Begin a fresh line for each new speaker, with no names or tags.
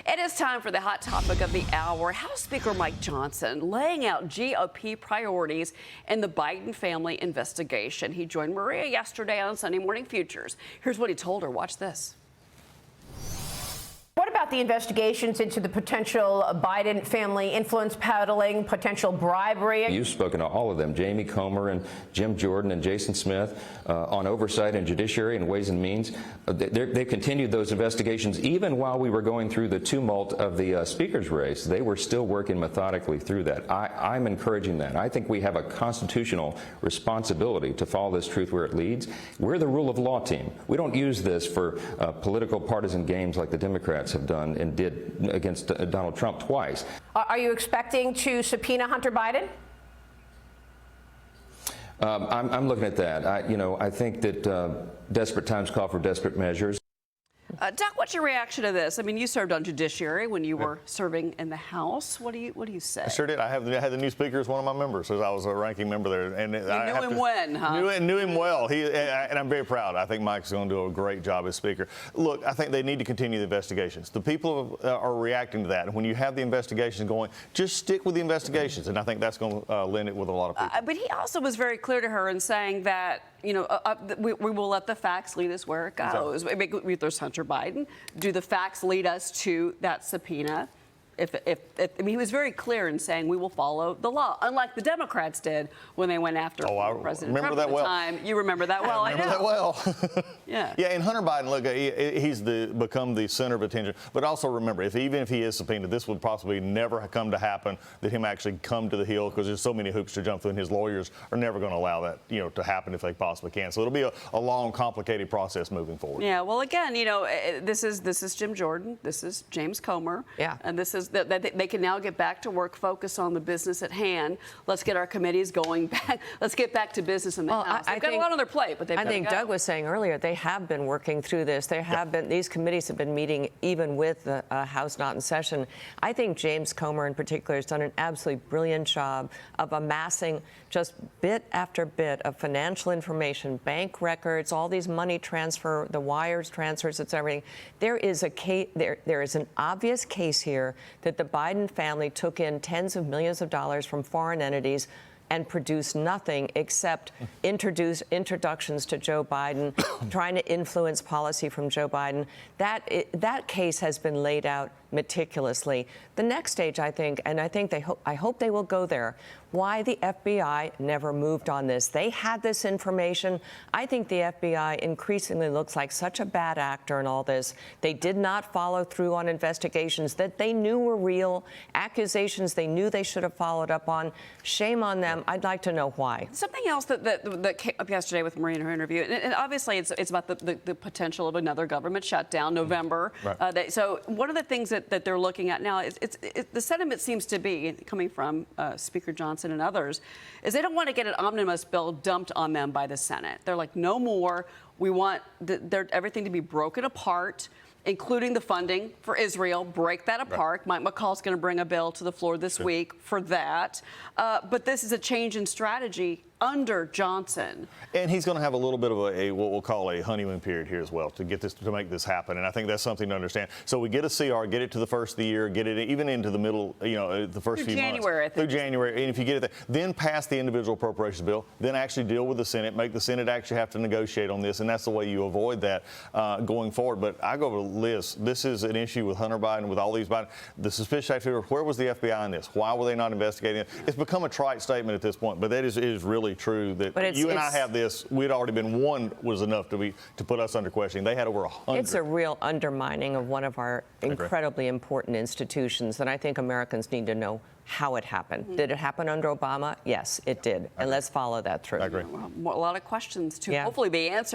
It is time for the hot topic of the hour. House Speaker Mike Johnson laying out GOP priorities in the Biden family investigation. He joined Maria yesterday on Sunday Morning Futures. Here's what he told her. Watch this.
What about the investigations into the potential Biden family influence peddling, potential bribery?
You've spoken to all of them, Jamie Comer and Jim Jordan and Jason Smith, on oversight and judiciary and ways and means. They continued those investigations even while we were going through the tumult of the speaker's race. They were still working methodically through that. I'm encouraging that. I think we have a constitutional responsibility to follow this truth where it leads. We're the rule of law team. We don't use this for political partisan games like the Democrats have done and did against Donald Trump twice.
Are you expecting to subpoena Hunter Biden?
I'm looking at that. I think that desperate times call for desperate measures.
Doc, what's your reaction to this? I mean, you served on Judiciary when you were serving in the House. What do you say?
I sure did. I had the new Speaker as one of my members, as I was a ranking member there. And
you knew him when, huh?
Knew him well. And I'm very proud. I think Mike's going to do a great job as Speaker. Look, I think they need to continue the investigations. The people are reacting to that. And when you have the investigations going, just stick with the investigations. And I think that's going to lend it with a lot of people.
But he also was very clear to her in saying that, we will let the facts lead us where it goes. Exactly. There's Hunter Biden. Do the facts lead us to that subpoena? He was very clear in saying we will follow the law, unlike the Democrats did when they went after President Trump at the time. You remember that well.
I remember that well.
Yeah.
Yeah, and Hunter Biden, look, he's become the center of attention. But also remember, even if he is subpoenaed, this would possibly never come to happen, that him actually come to the Hill, because there's so many hoops to jump through, and his lawyers are never going to allow that, to happen if they possibly can. So it'll be a long, complicated process moving forward.
Yeah. Well, again, this is Jim Jordan. This is James Comer.
Yeah.
And this is that they can now get back to work, focus on the business at hand. Let's get our committees going back. Let's get back to business in the House. They've got a lot on their plate, but they've got to go.
I think Doug was saying earlier, they have been working through this. There have been, these committees have been meeting even with the House not in session. I think James Comer in particular has done an absolutely brilliant job of amassing just bit after bit of financial information, bank records, all these money transfer, the wires transfers, it's everything. There is a case, there is an obvious case here that the Biden family took in tens of millions of dollars from foreign entities and produced nothing except introductions to Joe Biden, trying to influence policy from Joe Biden. That case has been laid out meticulously. The next stage, I think, and I hope they will go there, why the FBI never moved on this. They had this information. I think the FBI increasingly looks like such a bad actor in all this. They did not follow through on investigations that they knew were real, accusations they knew they should have followed up on. Shame on them. I'd like to know why.
Something else that came up yesterday with Maria in her interview, and obviously it's about the potential of another government shutdown, November. Right. So one of the things that they're looking at now is the sentiment seems to be, coming from Speaker Johnson and others, is they don't want to get an omnibus bill dumped on them by the Senate. They're like, no more. We want everything to be broken apart, including the funding for Israel. Break that apart. Right. Mike McCall's going to bring a bill to the floor this week for that. But this is a change in strategy under Johnson.
And he's going to have a little bit of what we'll call a honeymoon period here as well to make this happen. And I think that's something to understand. So we get a CR, get it to the first of the year, get it even into the middle, the first few
January,
months. Through January. And if you get it there, then pass the individual appropriations bill, then actually deal with the Senate, make the Senate actually have to negotiate on this. And that's the way you avoid that going forward. But I go to Liz. This is an issue with Hunter Biden, with all these Biden. The suspicious activity, where was the FBI in this? Why were they not investigating it? It's become a trite statement at this point, but that is really true that you and I have this. We'd already been one was enough to put us under questioning. They had over 100.
It's a real undermining of one of our incredibly important institutions, and I think Americans need to know how it happened. Did it happen under Obama? Yes, it did. And let's follow that through.
I agree.
Well, a lot of questions to hopefully be answered.